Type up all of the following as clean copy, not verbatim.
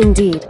Indeed.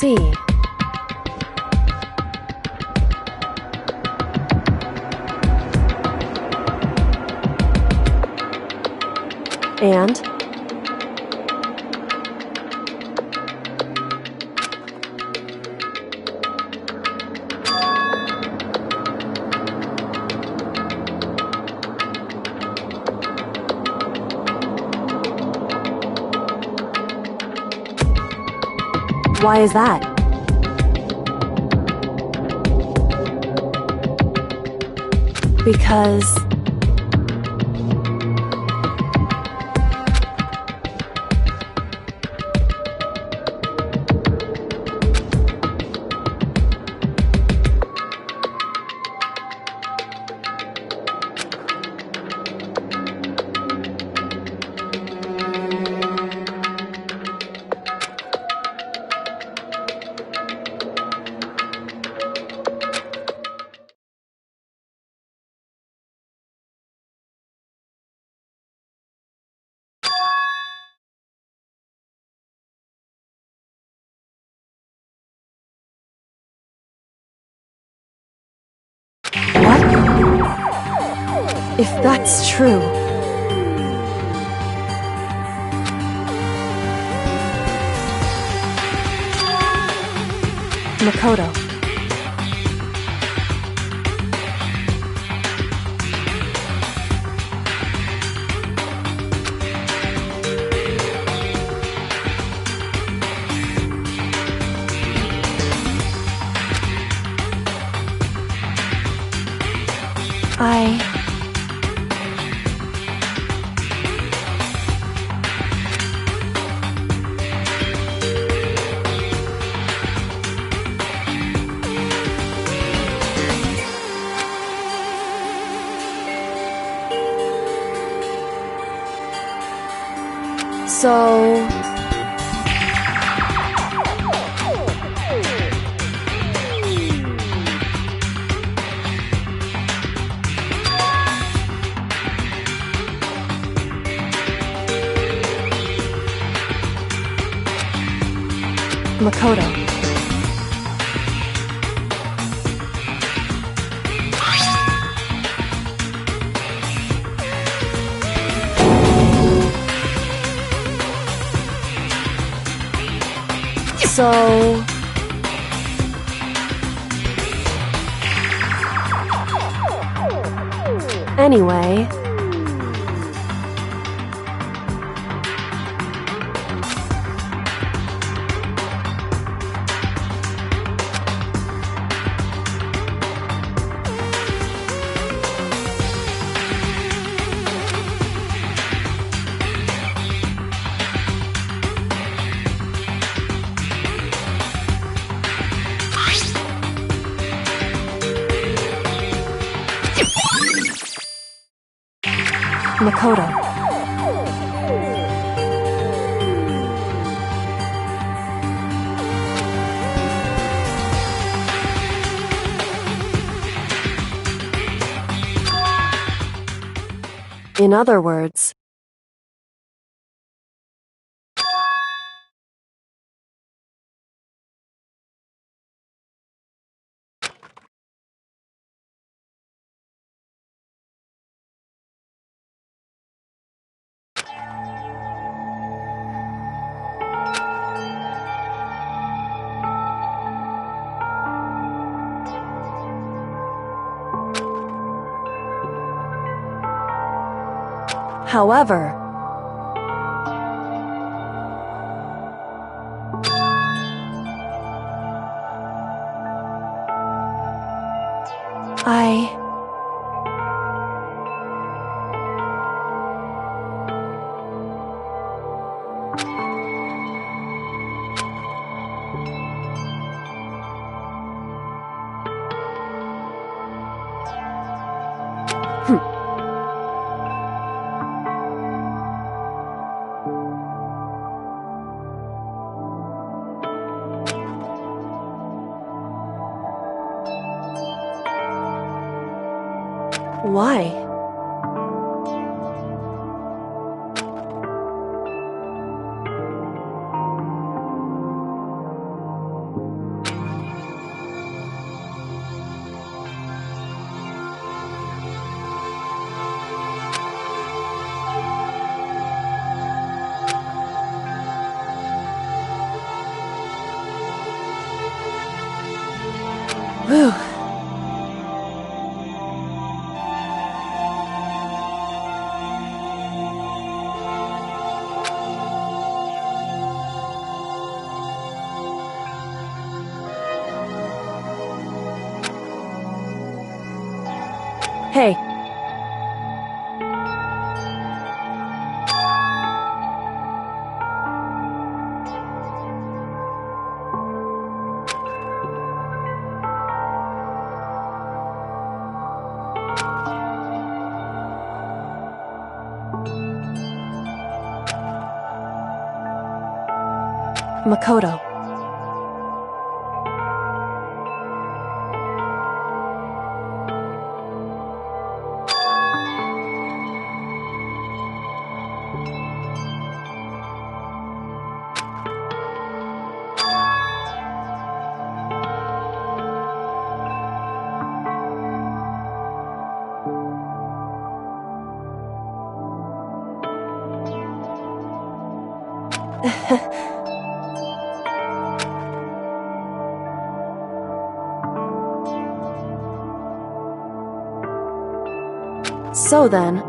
see. And? Why is that? Because... What? If that's true... Makoto. So... Makoto. So... Anyway... Makoto. In other words... However... Why? Whew. Hey. Makoto. So then...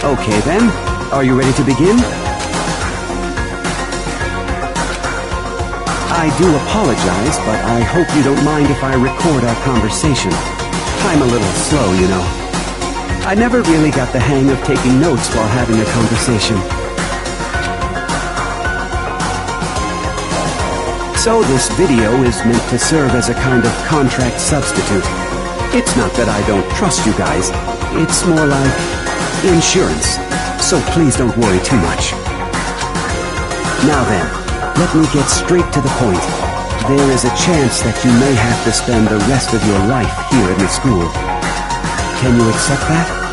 Okay then, are you ready to begin? I do apologize, but I hope you don't mind if I record our conversation. I'm a little slow, you know. I never really got the hang of taking notes while having a conversation. So this video is meant to serve as a kind of contract substitute. It's not that I don't trust you guys. It's more like insurance. So please don't worry too much. Now then, let me get straight to the point. There is a chance that you may have to spend the rest of your life here in the school. Can you accept that?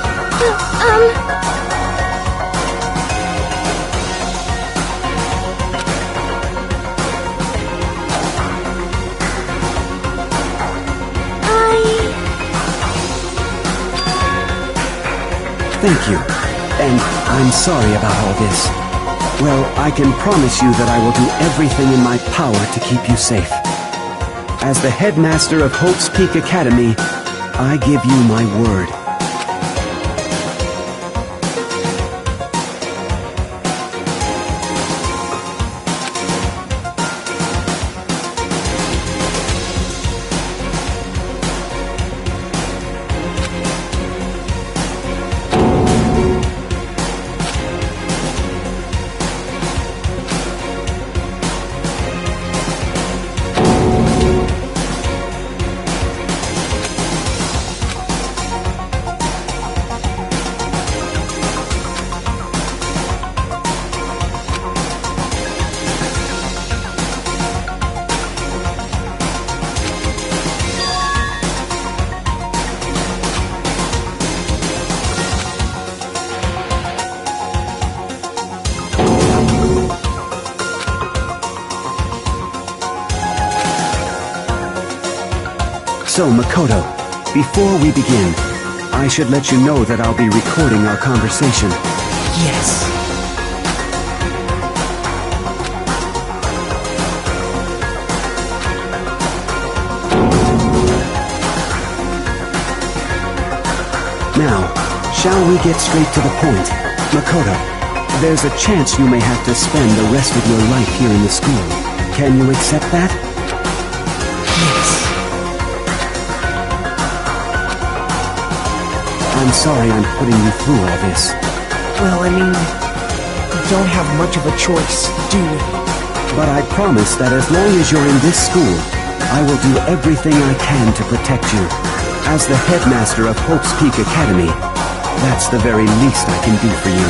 Thank you. And I'm sorry about all this. Well, I can promise you that I will do everything in my power to keep you safe. As the headmaster of Hope's Peak Academy, I give you my word. So, Makoto, before we begin, I should let you know that I'll be recording our conversation. Yes. Now, shall we get straight to the point? Makoto, there's a chance you may have to spend the rest of your life here in the school. Can you accept that? Yes. I'm sorry I'm putting you through all this. Well, I mean, we don't have much of a choice, do we? But I promise that as long as you're in this school, I will do everything I can to protect you. As the headmaster of Hope's Peak Academy, that's the very least I can do for you.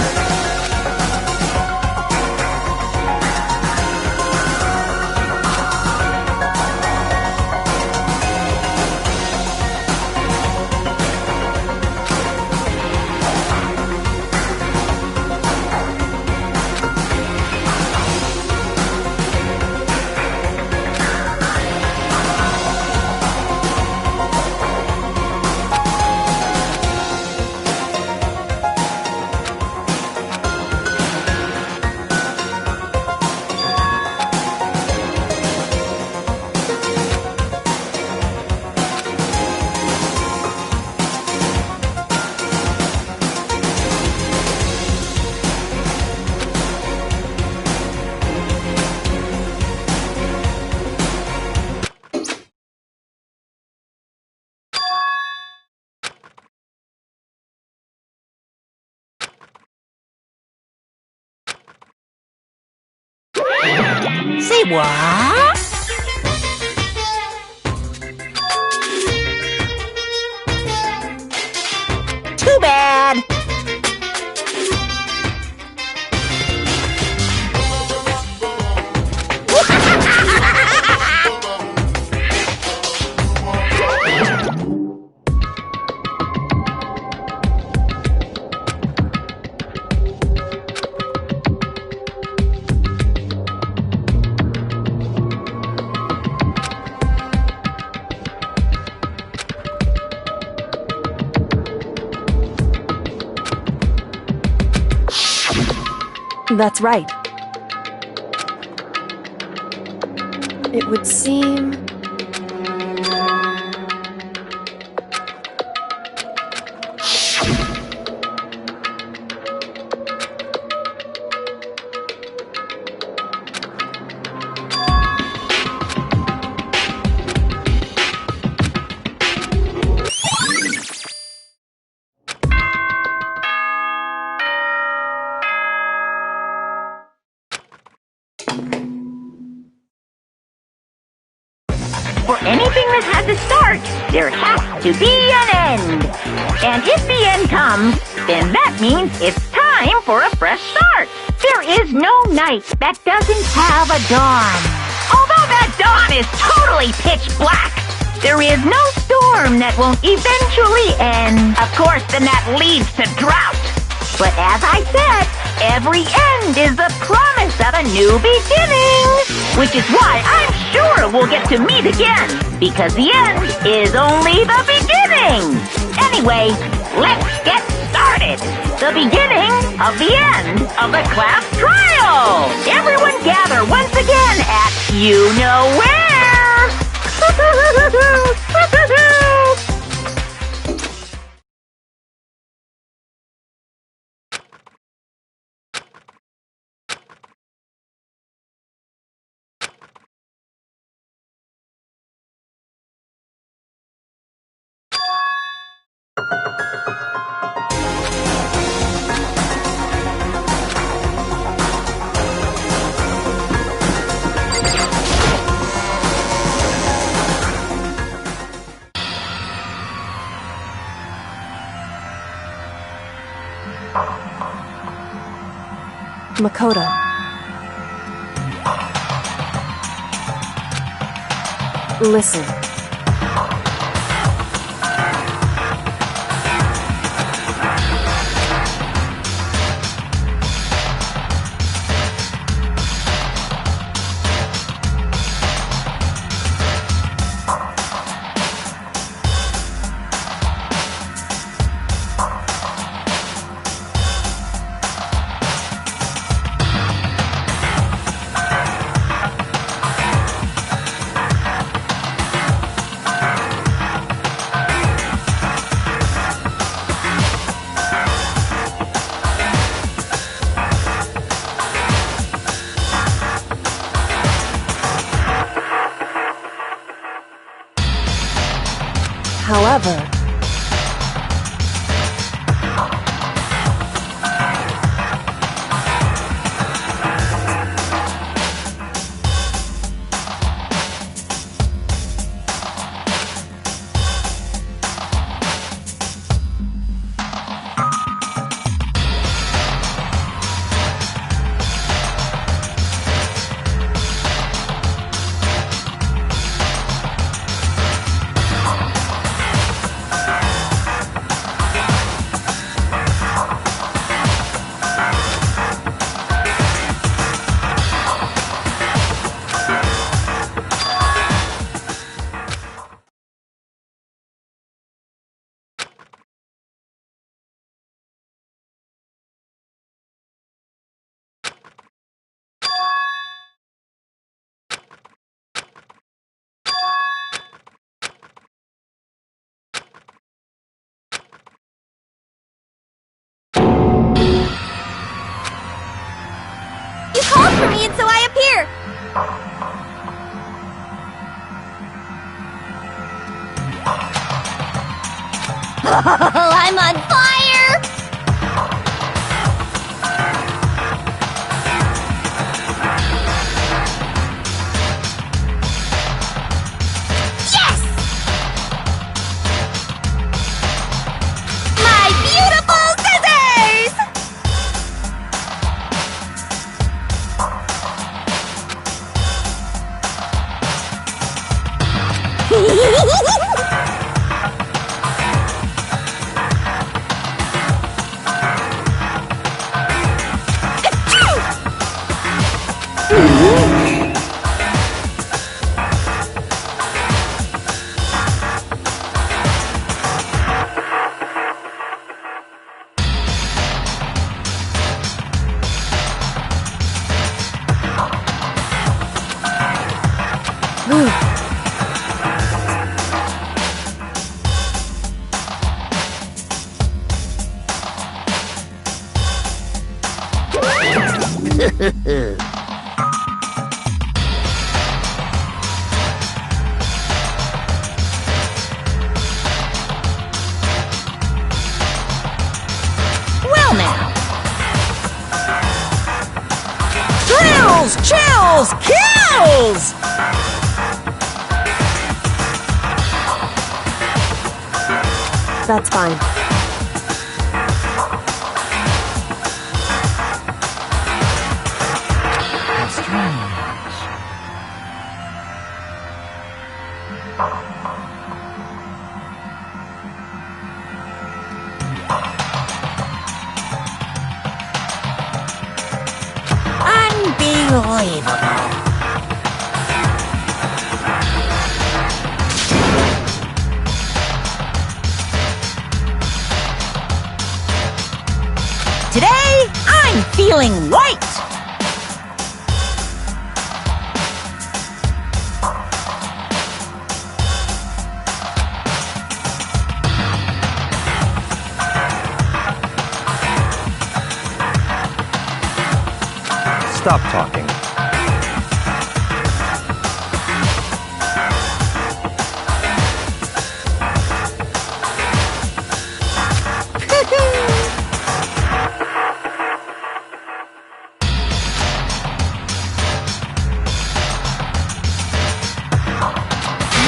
Say what? Too bad. That's right. It would seem... For anything that has a start, there has to be an end. And if the end comes, then that means it's time for a fresh start. There is no night that doesn't have a dawn. Although that dawn is totally pitch black, there is no storm that won't eventually end. Of course, then that leads to drought. But as I said, every end is the promise of a new beginning. Which is why I'm sure we'll get to meet again. Because the end is only the beginning. Anyway, let's get started. The beginning of the end of the class trial. Everyone gather once again at you-know-where. Makoto. Listen. However, You called for me and so I appear! I'm on fire! Yes! My beautiful scissors! Well now, Thrills, chills, kills! that's fine. Unbelievable. today I'm feeling white. Stop talking.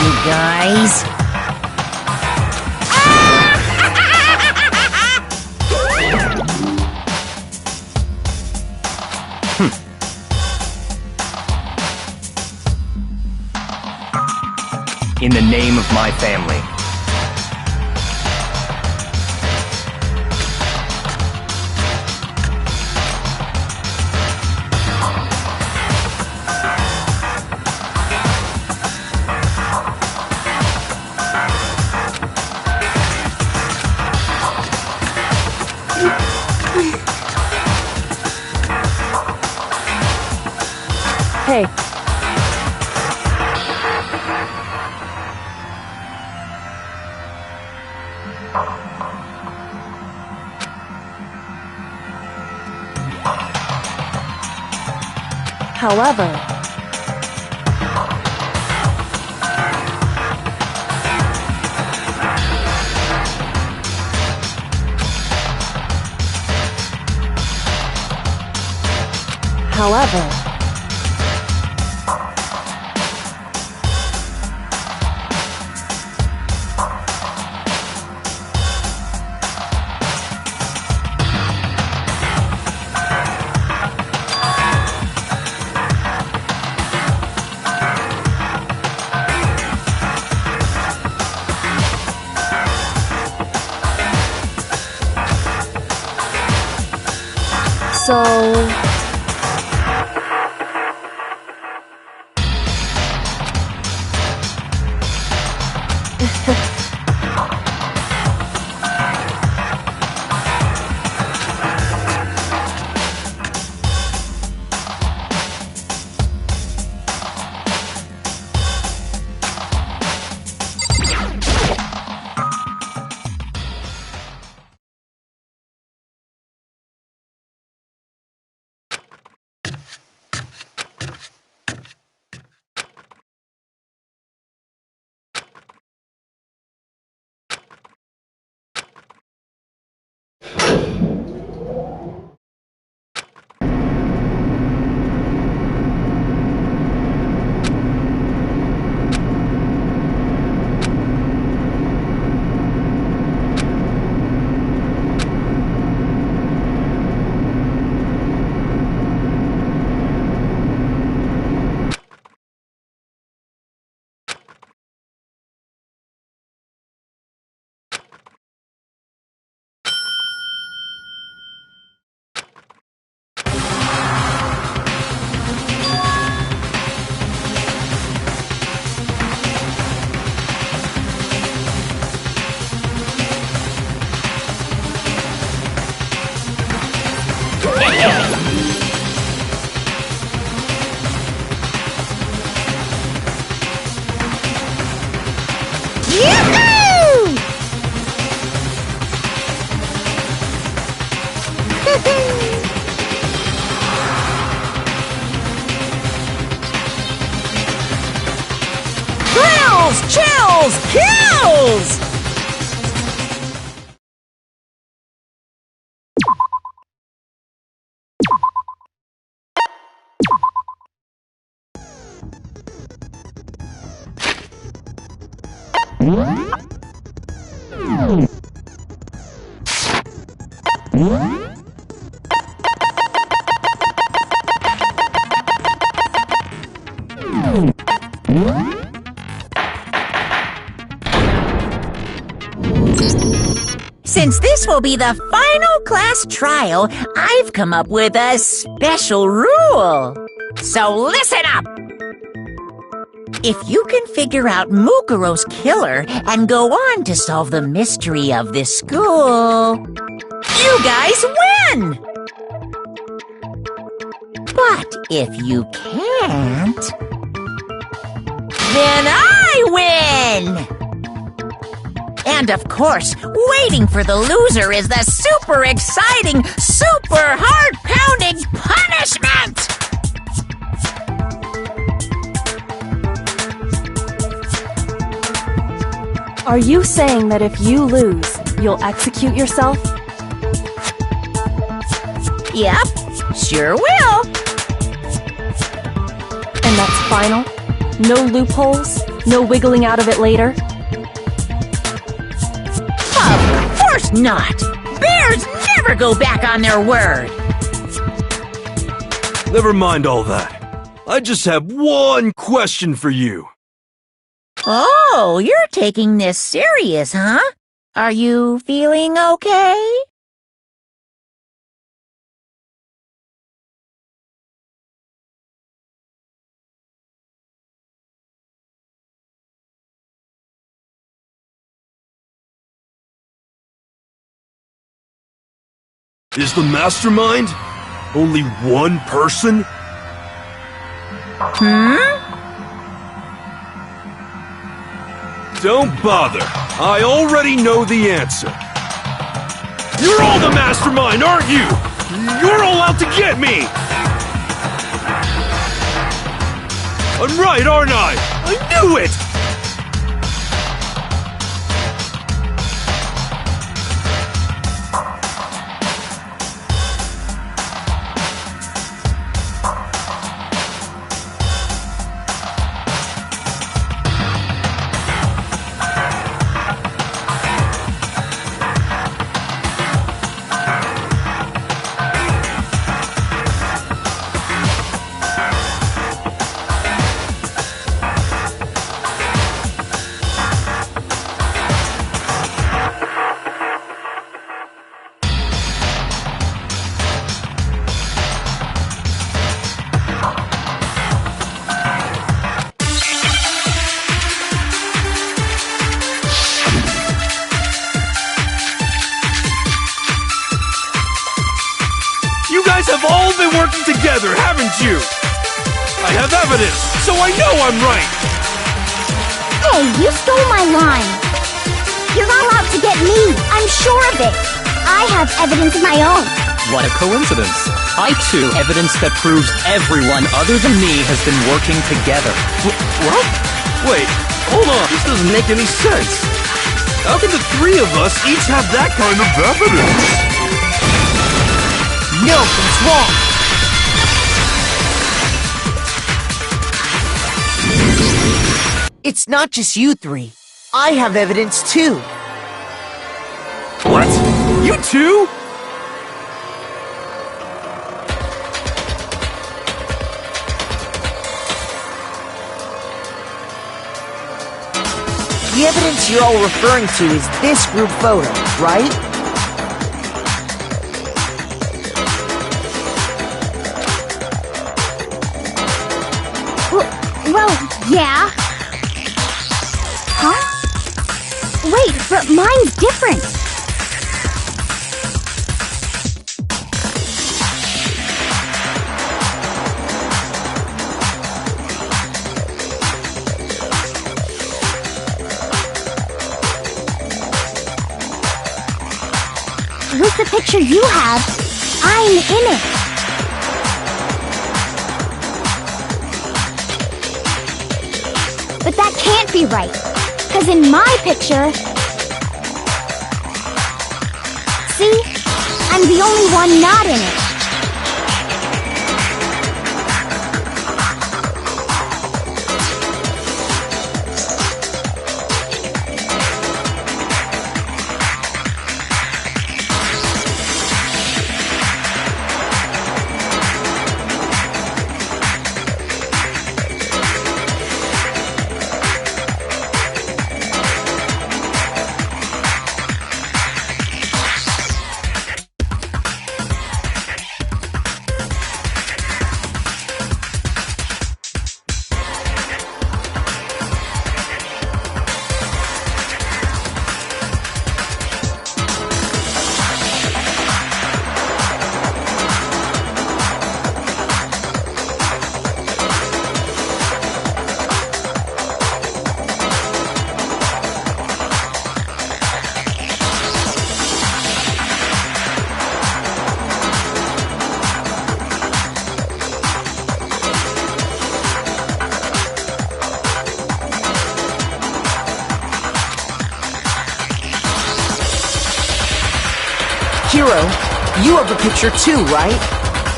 You guys. In the name of my family. Hey, however, However, so... Chills! Kills! Since this will be the final class trial, I've come up with a special rule. So listen up! If you can figure out Mukuro's killer and go on to solve the mystery of this school, you guys win! But if you can't, then I win! And of course, waiting for the loser is the super exciting, super heart-pounding punishment! Are you saying that if you lose, you'll execute yourself? Yep, sure will. And that's final? No loopholes? No wiggling out of it later? Of course not! Bears never go back on their word! Never mind all that. I just have one question for you. Oh, you're taking this serious, huh? Are you feeling okay? Is the mastermind only one person? Don't bother. I already know the answer. You're all the mastermind, aren't you? You're all out to get me! I'm right, aren't I? I knew it! all been working together, haven't you? I have evidence, so I know I'm right! Hey, you stole my line. You're not allowed to get me. I'm sure of it. I have evidence of my own. What a coincidence. I too have evidence that proves everyone other than me has been working together. What? Wait, hold on. This doesn't make any sense. How can the three of us each have that kind of evidence? No, it's wrong. It's not just you three. I have evidence too. What? You too? The evidence you're all referring to is this group photo, right? Well, yeah. Huh? Wait, but mine's different. With the picture you have, I'm in it. But that can't be right, because in my picture... See? I'm the only one not in it. Hero, you have a picture too, right?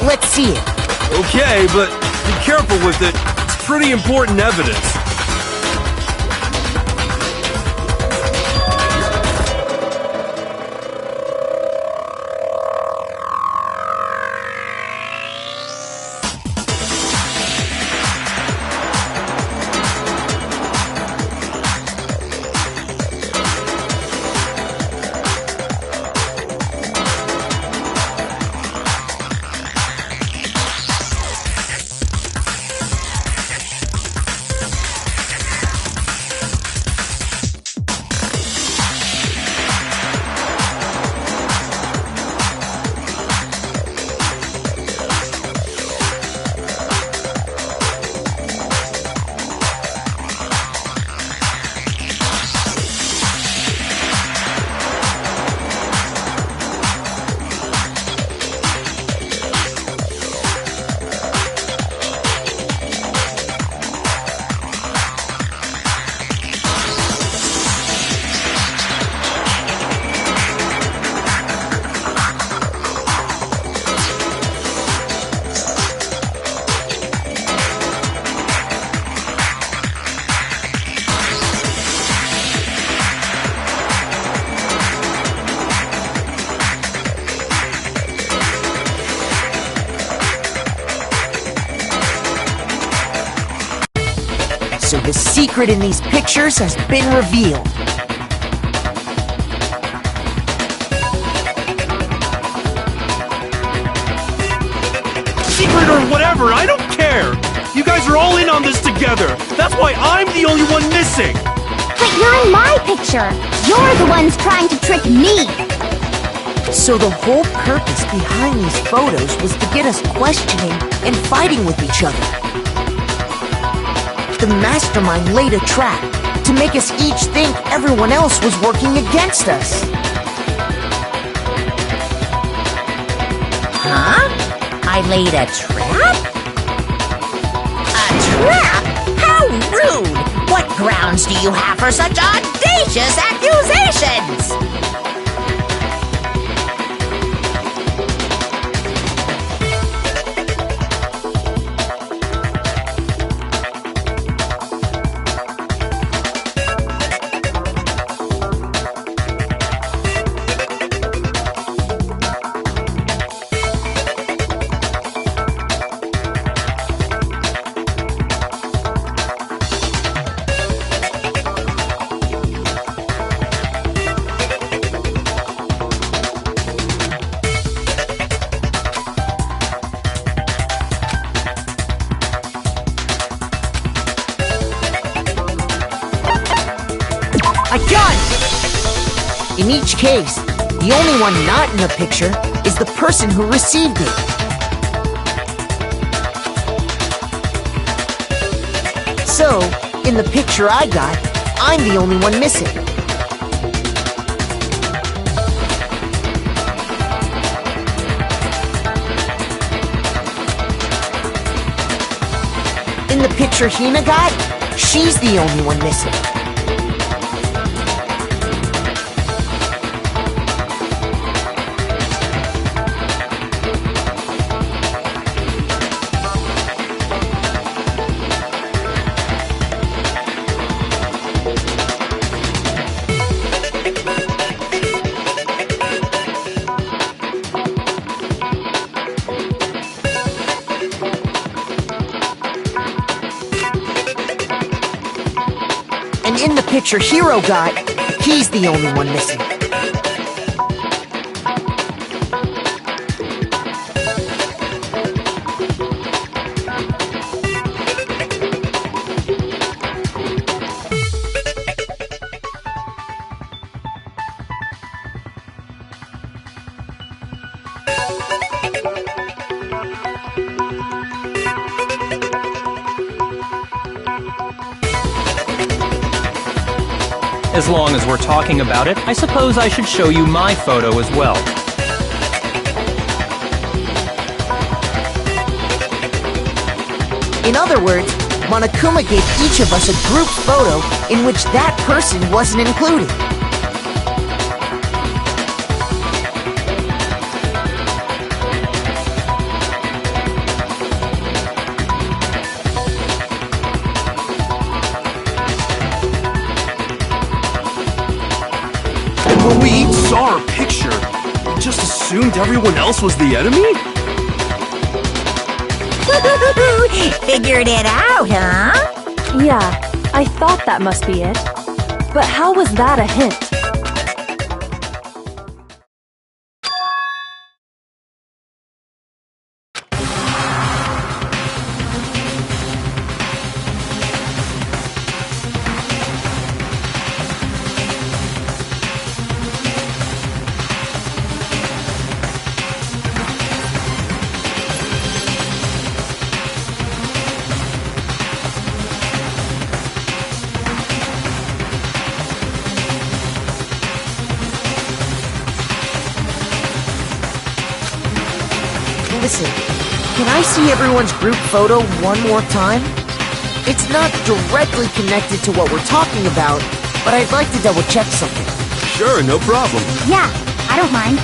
Let's see it. Okay, but be careful with it. It's pretty important evidence. So the secret in these pictures has been revealed. Secret or whatever, I don't care! You guys are all in on this together! That's why I'm the only one missing! But you're in my picture. You're the ones trying to trick me. So the whole purpose behind these photos was to get us questioning and fighting with each other. The mastermind laid a trap to make us each think everyone else was working against us. Huh? I laid a trap? A trap? How rude! What grounds do you have for such audacious accusations? I got it! In each case, the only one not in the picture is the person who received it. So, in the picture I got, I'm the only one missing. In the picture Hina got, she's the only one missing. And in the picture Hero got, he's the only one missing. As long as we're talking about it, I suppose I should show you my photo as well. In other words, Monokuma gave each of us a group photo in which that person wasn't included. When we each saw our picture, we just assumed everyone else was the enemy? Figured it out, huh? Yeah, I thought that must be it. But how was that a hint? Listen, can I see everyone's group photo one more time? It's not directly connected to what we're talking about, but I'd like to double check something. Sure, no problem. Yeah, I don't mind.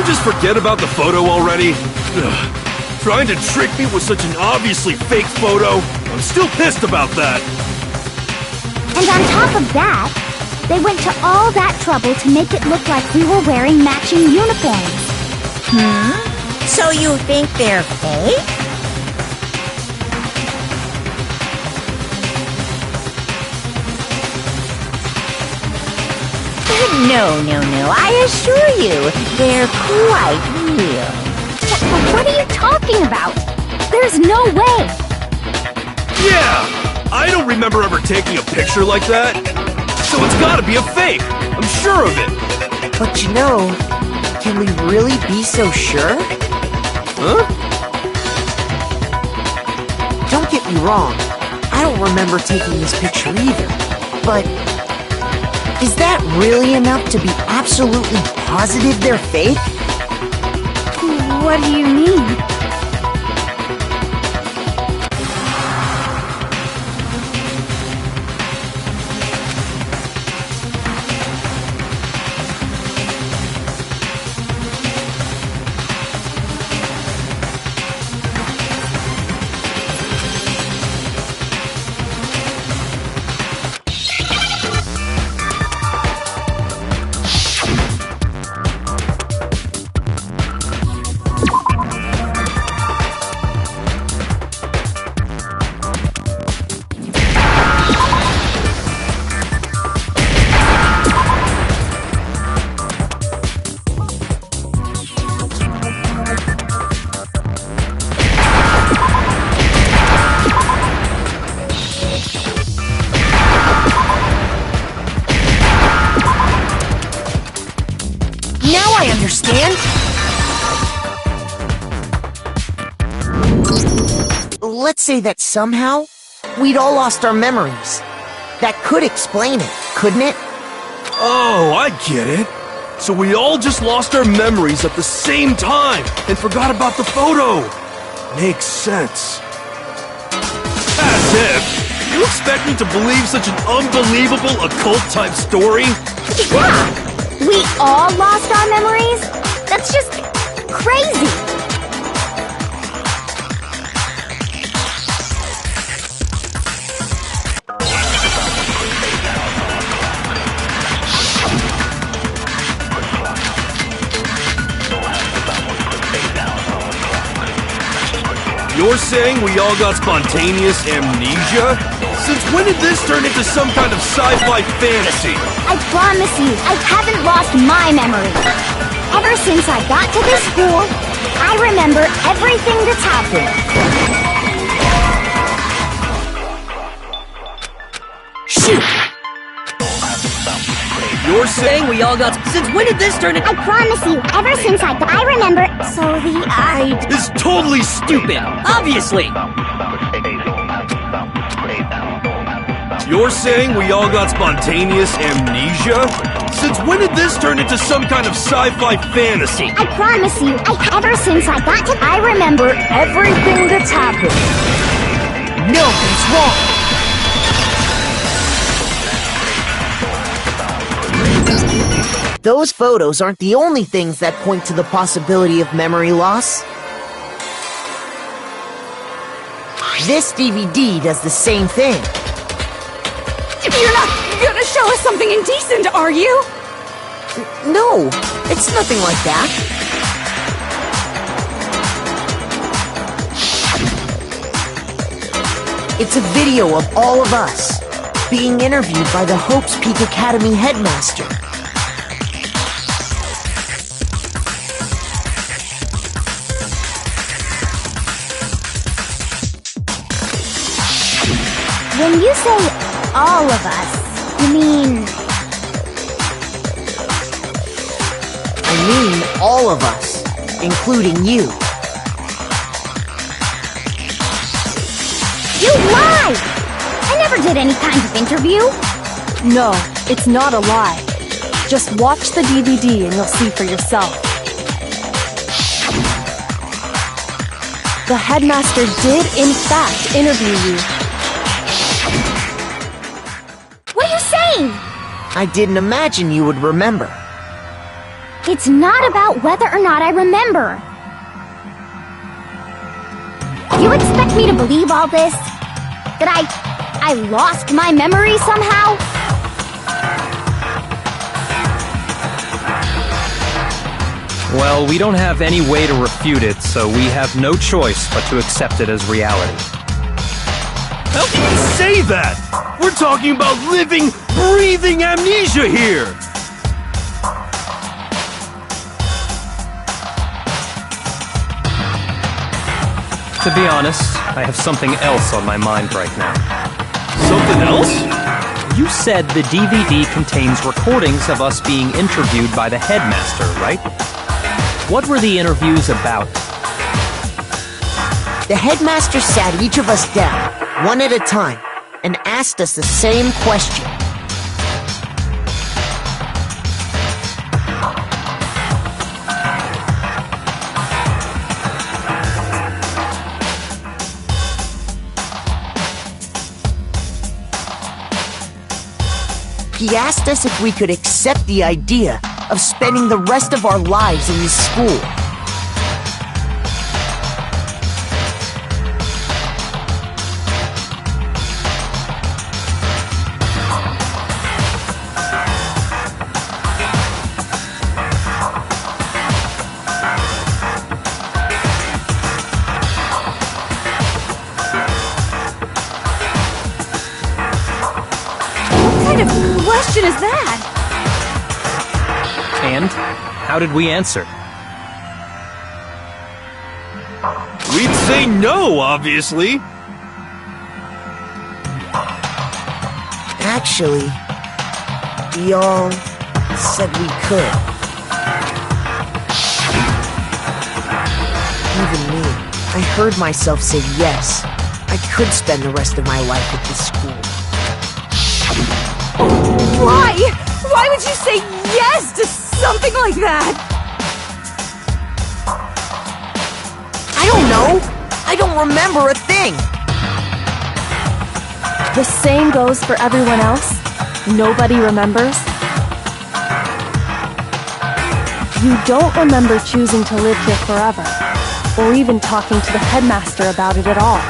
you just forget about the photo already? Ugh. Trying to trick me with such an obviously fake photo? I'm still pissed about that. And on top of that, they went to all that trouble to make it look like we were wearing matching uniforms. So you think they're fake? No. I assure you, they're quite real. What are you talking about? There's no way! Yeah! I don't remember ever taking a picture like that. So it's gotta be a fake. I'm sure of it. But you know, can we really be so sure? Huh? Don't get me wrong, I don't remember taking this picture either. But is that really enough to be absolutely positive they're fake? What do you mean? Now I understand! Let's say that somehow, we'd all lost our memories. That could explain it, couldn't it? Oh, I get it. So we all just lost our memories at the same time and forgot about the photo. Makes sense. As if. You expect me to believe such an unbelievable occult-type story? Yeah! We all lost our memories? That's just crazy! You're saying we all got spontaneous amnesia? Since when did this turn into some kind of sci-fi fantasy? I promise you, I haven't lost my memory. Ever since I got to this school, I remember everything that's happened. Shoot! You're saying we all got... Since when did this turn into... I promise you, ever since I remember... So the It's totally stupid! Obviously! You're saying we all got spontaneous amnesia? Since when did this turn into some kind of sci-fi fantasy? I promise you, ever since I got to... I remember everything that's happened. No, it's wrong! Those photos aren't the only things that point to the possibility of memory loss. This DVD does the same thing. You're not gonna show us something indecent, are you? No, it's nothing like that. It's a video of all of us being interviewed by the Hope's Peak Academy headmaster. When you say all of us, you mean... I mean all of us, including you. You lied! I never did any kind of interview. No, it's not a lie. Just watch the DVD and you'll see for yourself. The headmaster did, in fact, interview you. What are you saying? I didn't imagine you would remember. It's not about whether or not I remember. You expect me to believe all this? That I lost my memory somehow? Well, we don't have any way to refute it, so we have no choice but to accept it as reality. How can you say that? We're talking about living, breathing amnesia here! To be honest, I have something else on my mind right now. Something else? You said the DVD contains recordings of us being interviewed by the headmaster, right? What were the interviews about? The headmaster sat each of us down, one at a time, and asked us the same question. He asked us if we could accept the idea of spending the rest of our lives in this school. What kind of question is that? And how did we answer? We'd say no, obviously. Actually, we all said we could. Even me, I heard myself say yes. I could spend the rest of my life at this school. Why? Why would you say yes to something like that? I don't know. I don't remember a thing. The same goes for everyone else? Nobody remembers? You don't remember choosing to live here forever, or even talking to the headmaster about it at all.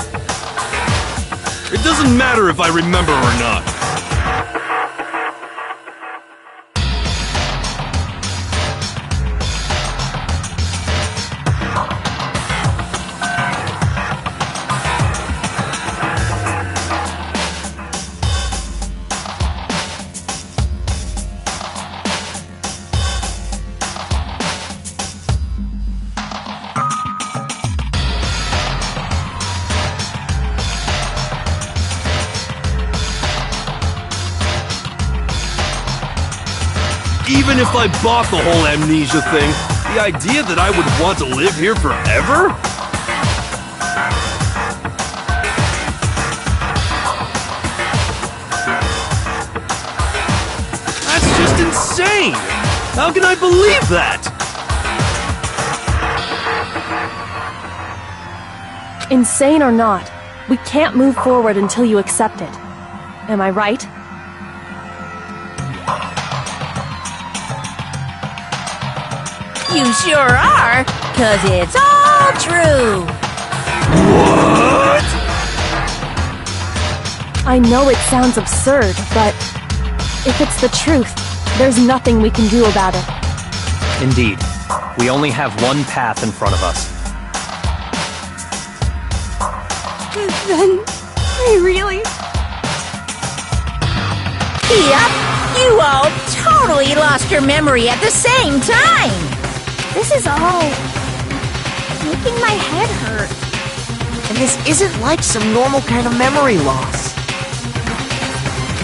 It doesn't matter if I remember or not. Even if I bought the whole amnesia thing, the idea that I would want to live here forever? That's just insane! How can I believe that? Insane or not, we can't move forward until you accept it. Am I right? You sure are, 'cause it's all true. What? I know it sounds absurd, but if it's the truth, there's nothing we can do about it. Indeed, we only have one path in front of us. Then, I really... Yep, you all totally lost your memory at the same time. This is all making my head hurt. And this isn't like some normal kind of memory loss.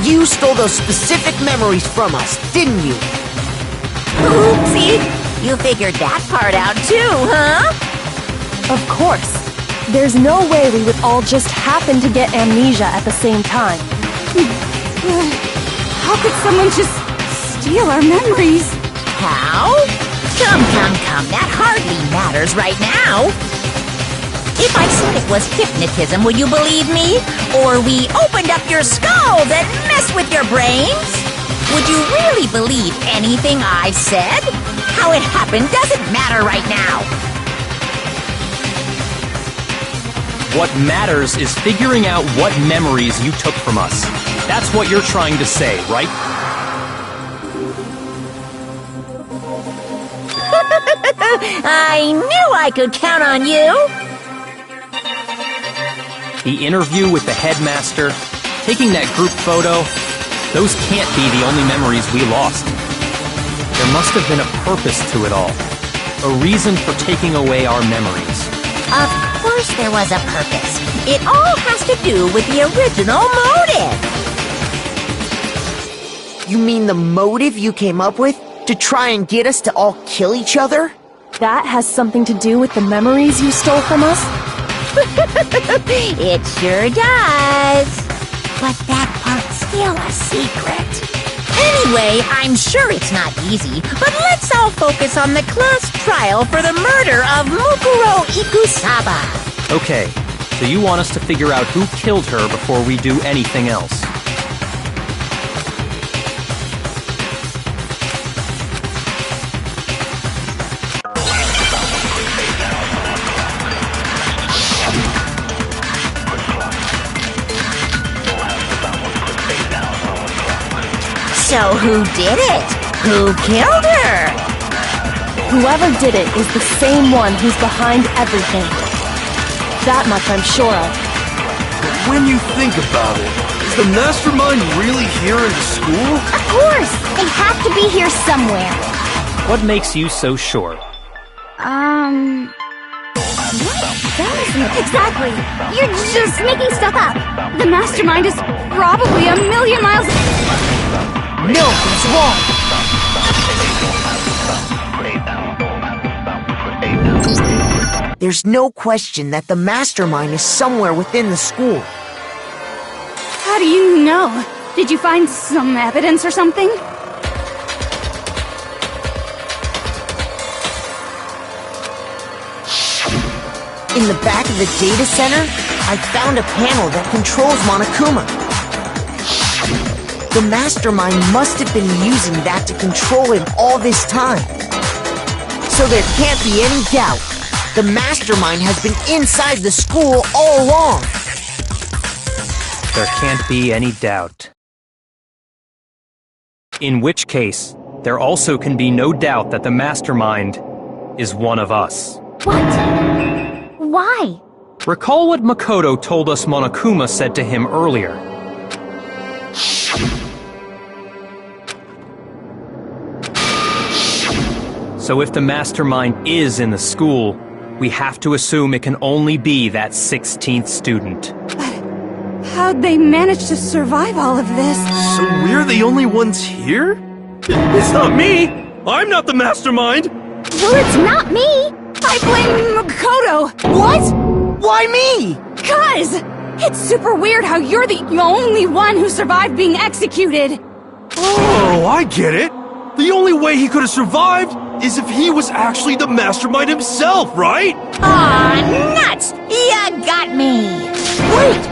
You stole those specific memories from us, didn't you? Oopsie, you figured that part out too, huh? Of course. There's no way we would all just happen to get amnesia at the same time. How could someone just steal our memories? How? Come, that hardly matters right now. If I said it was hypnotism, would you believe me? Or we opened up your skulls and messed with your brains? Would you really believe anything I said? How it happened doesn't matter right now. What matters is figuring out what memories you took from us. That's what you're trying to say, right? I knew I could count on you. The interview with the headmaster, taking that group photo, those can't be the only memories we lost. There must have been a purpose to it all. A reason for taking away our memories. Of course there was a purpose. It all has to do with the original motive. You mean the motive you came up with? To try and get us to all kill each other? That has something to do with the memories you stole from us? It sure does. But that part's still a secret. Anyway, I'm sure it's not easy, but let's all focus on the class trial for the murder of Mukuro Ikusaba. Okay, so you want us to figure out who killed her before we do anything else. So who did it? Who killed her? Whoever did it is the same one who's behind everything. That much I'm sure of. But when you think about it, is the mastermind really here in the school? Of course! They have to be here somewhere. What makes you so sure? Exactly! You're just making stuff up! The mastermind is probably a million miles... No, he's wrong! There's no question that the mastermind is somewhere within the school. How do you know? Did you find some evidence or something? In the back of the data center, I found a panel that controls Monokuma. The mastermind must have been using that to control him all this time. So there can't be any doubt. The mastermind has been inside the school all along. There can't be any doubt. In which case, there also can be no doubt that the mastermind is one of us. What? Why? Recall what Makoto told us Monokuma said to him earlier. So if the mastermind is in the school, we have to assume it can only be that 16th student. How'd they manage to survive all of this? So we're the only ones here? It's not me! I'm not the mastermind! Well, it's not me! I blame Makoto! What? Why me? 'Cause it's super weird how you're the only one who survived being executed! Oh, I get it! The only way he could have survived is if he was actually the mastermind himself, right? Aw, nuts! You got me! Wait!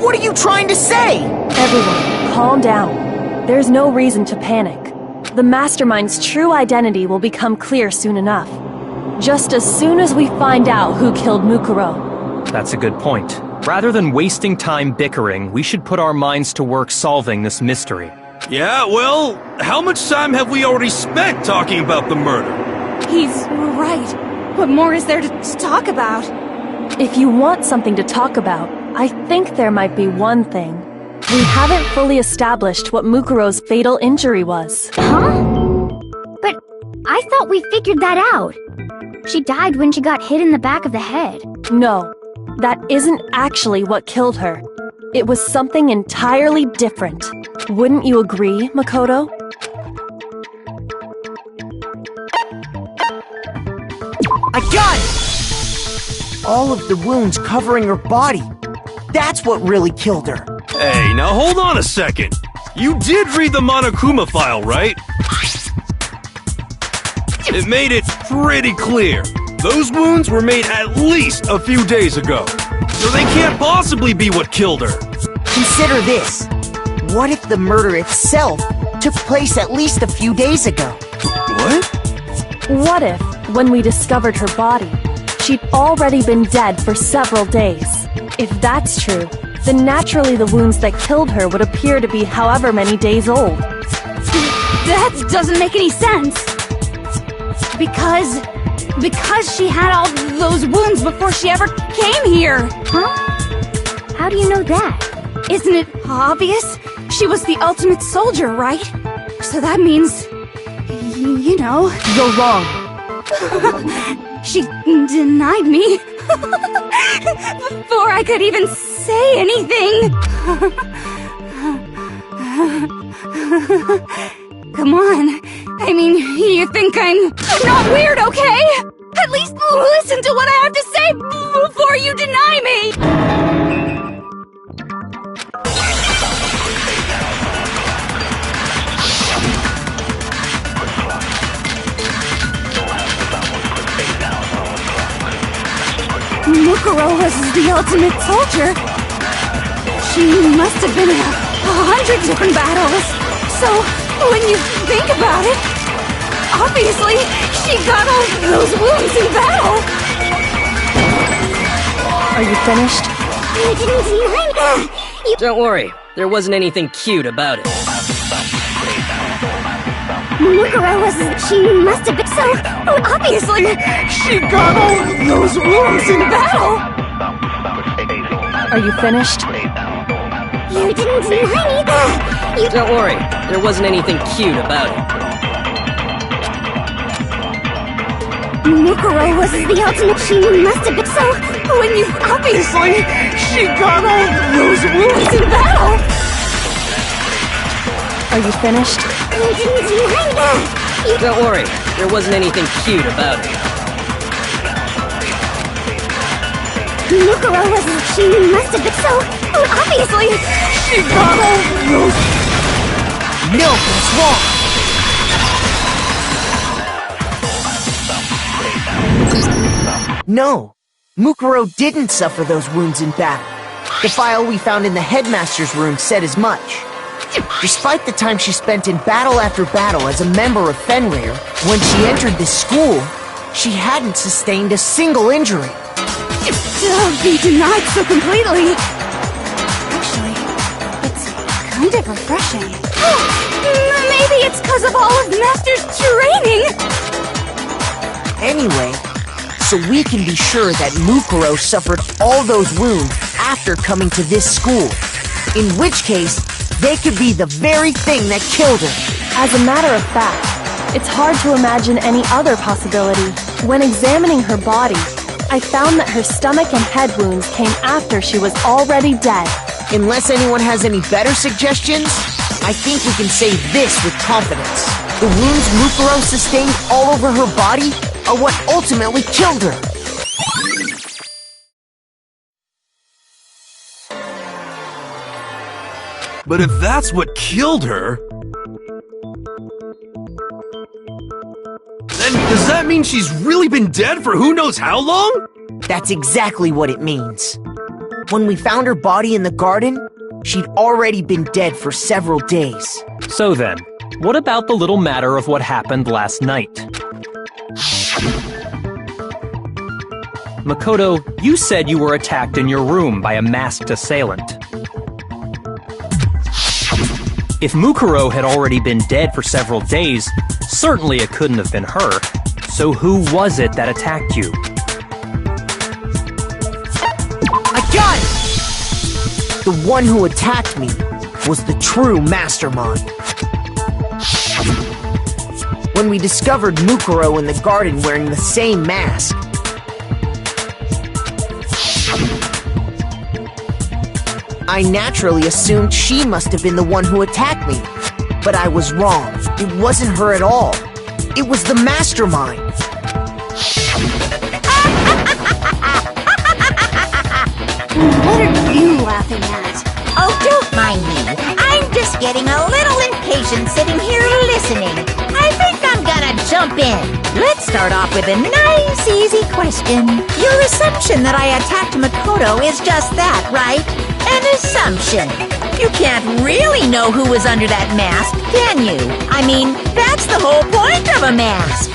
What are you trying to say? Everyone, calm down. There's no reason to panic. The mastermind's true identity will become clear soon enough. Just as soon as we find out who killed Mukuro. That's a good point. Rather than wasting time bickering, we should put our minds to work solving this mystery. Yeah, well, how much time have we already spent talking about the murder? He's right. What more is there to talk about? If you want something to talk about, I think there might be one thing. We haven't fully established what Mukuro's fatal injury was. Huh? But I thought we figured that out. She died when she got hit in the back of the head. No, that isn't actually what killed her. It was something entirely different. Wouldn't you agree, Makoto? I got it! All of the wounds covering her body. That's what really killed her. Hey, now hold on a second. You did read the Monokuma file, right? It made it pretty clear. Those wounds were made at least a few days ago. So they can't possibly be what killed her. Consider this. What if the murder itself took place at least a few days ago? What? What if, when we discovered her body, she'd already been dead for several days? If that's true, then naturally the wounds that killed her would appear to be however many days old. That doesn't make any sense. Because she had all those wounds before she ever came here. Huh? How do you know that? Isn't it obvious? She was the ultimate soldier, right? So that means, you know. You're wrong. She denied me before I could even say anything. Come on. I mean, you think I'm not weird, okay? At least listen to what I have to say before you deny me! Mukuro was the ultimate soldier. She must have been in 100 different battles. So, when you think about it, obviously, she got all those wounds in battle. Are you finished? You didn't deny that. Don't worry, there wasn't anything cute about it. Mukuro was... She must have been so... Obviously, she got all those wounds in battle. Are you finished? You didn't deny me that. Don't worry, there wasn't anything cute about it. Mukuro was the ultimate. She must have been so... When you... Obviously, she got all those wounds in battle. Are you finished? You didn't deny that. Don't worry, there wasn't anything cute about it. Mukuro was... She must have been so... Obviously, she got all those... No, what's wrong? No, Mukuro didn't suffer those wounds in battle. The file we found in the headmaster's room said as much. Despite the time she spent in battle after battle as a member of Fenrir, when she entered this school, she hadn't sustained a single injury. To be denied so completely. Actually, it's kind of refreshing. Maybe it's because of all of the Master's training. Anyway, so we can be sure that Mukuro suffered all those wounds after coming to this school. In which case, they could be the very thing that killed her. As a matter of fact, it's hard to imagine any other possibility. When examining her body, I found that her stomach and head wounds came after she was already dead. Unless anyone has any better suggestions, I think we can say this with confidence. The wounds Mukuro sustained all over her body are what ultimately killed her. But if that's what killed her, then does that mean she's really been dead for who knows how long? That's exactly what it means. When we found her body in the garden, she'd already been dead for several days. So then, what about the little matter of what happened last night? Makoto, you said you were attacked in your room by a masked assailant. If Mukuro had already been dead for several days, certainly it couldn't have been her. So who was it that attacked you? I got it! The one who attacked me was the true mastermind. When we discovered Mukuro in the garden wearing the same mask, I naturally assumed she must have been the one who attacked me. But I was wrong. It wasn't her at all. It was the mastermind. What are you laughing at? Oh, don't mind me. I'm just getting a little impatient sitting here listening. I think I'm gonna jump in. Let's start off with a nice, easy question. Your assumption that I attacked Makoto is just that, right? An assumption. You can't really know who was under that mask, can you? I mean, that's the whole point of a mask.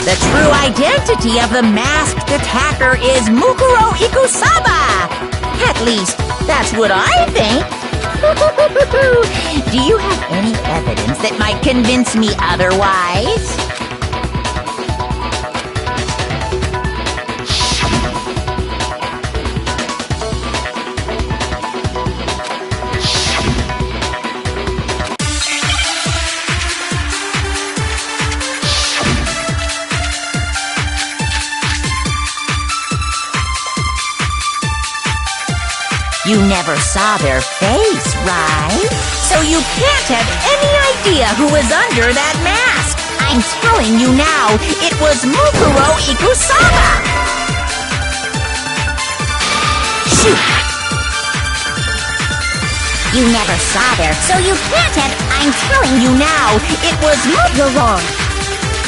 The true identity of the masked attacker is Mukuro Ikusaba! At least, that's what I think. Do you have any evidence that might convince me otherwise? You never saw their face, right? So you can't have any idea who was under that mask. I'm telling you now, it was Mukuro Ikusaba! Shoot! You never saw their, so you can't have, I'm telling you now, it was You're wrong.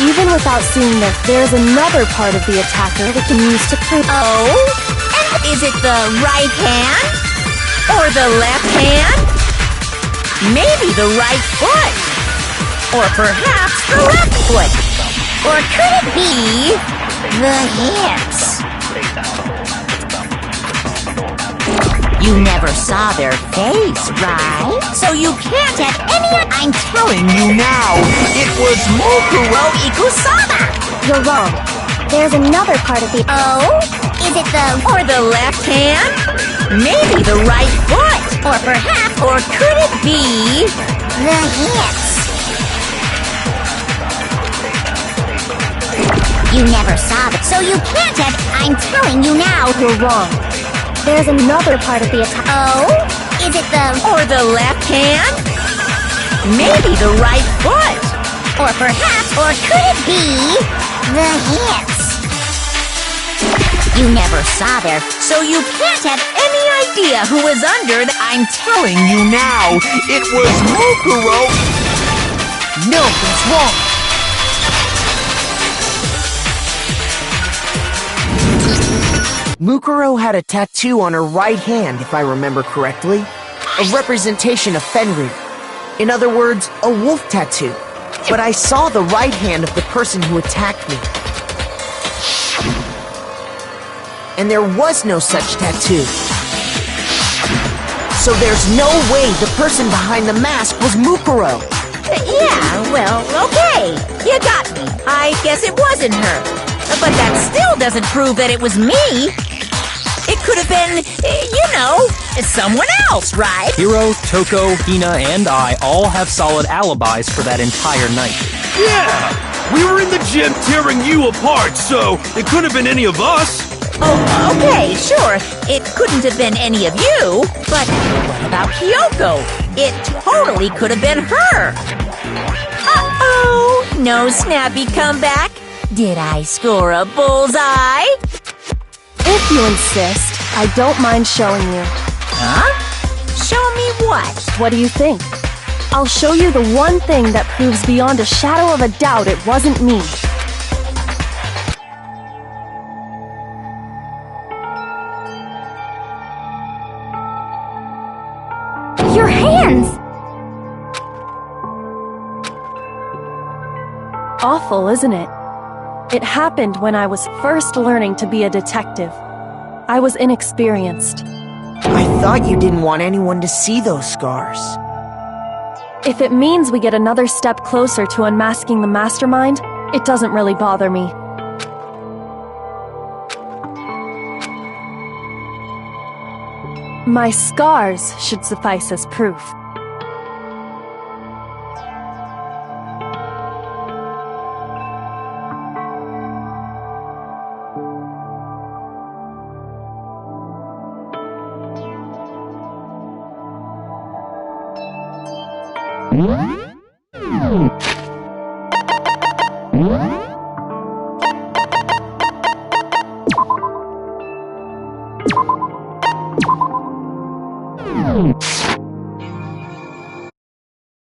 Even without seeing this, there's another part of the attacker we can use to prove. Oh? And is it the right hand? Or the left hand? Maybe the right foot? Or perhaps the left foot? Or could it be the hips? You never saw their face, right? So you can't have any... I'm telling you now, it was Mukuro Ikusaba! You're wrong. There's another part of the... Oh? Is it the... Or the left hand? Maybe the right foot? Or perhaps... Or could it be... the hips? You never saw it, so you can't have... I'm telling you now. You're wrong. There's another part of the attack. Oh? Is it the... Or the left hand? Maybe the right foot? Or perhaps... Or could it be... the hips? You never saw there, so you can't have any idea who was under the... I'm telling you now, it was Mukuro... No, that's wrong. Mukuro had a tattoo on her right hand, if I remember correctly. A representation of Fenrir. In other words, a wolf tattoo. But I saw the right hand of the person who attacked me. And there was no such tattoo. So there's no way the person behind the mask was Mukuro. Yeah, well, okay. You got me. I guess it wasn't her. But that still doesn't prove that it was me. It could have been, you know, someone else, right? Hiro, Toko, Hina, and I all have solid alibis for that entire night. Yeah! We were in the gym tearing you apart, so it couldn't have been any of us. Oh, okay, sure. It couldn't have been any of you, but what about Kyoko? It totally could have been her. Uh-oh! No snappy comeback? Did I score a bullseye? If you insist, I don't mind showing you. Huh? Show me what? What do you think? I'll show you the one thing that proves beyond a shadow of a doubt it wasn't me. Your hands! Awful, isn't it? It happened when I was first learning to be a detective. I was inexperienced. I thought you didn't want anyone to see those scars. If it means we get another step closer to unmasking the mastermind, it doesn't really bother me. My scars should suffice as proof. What?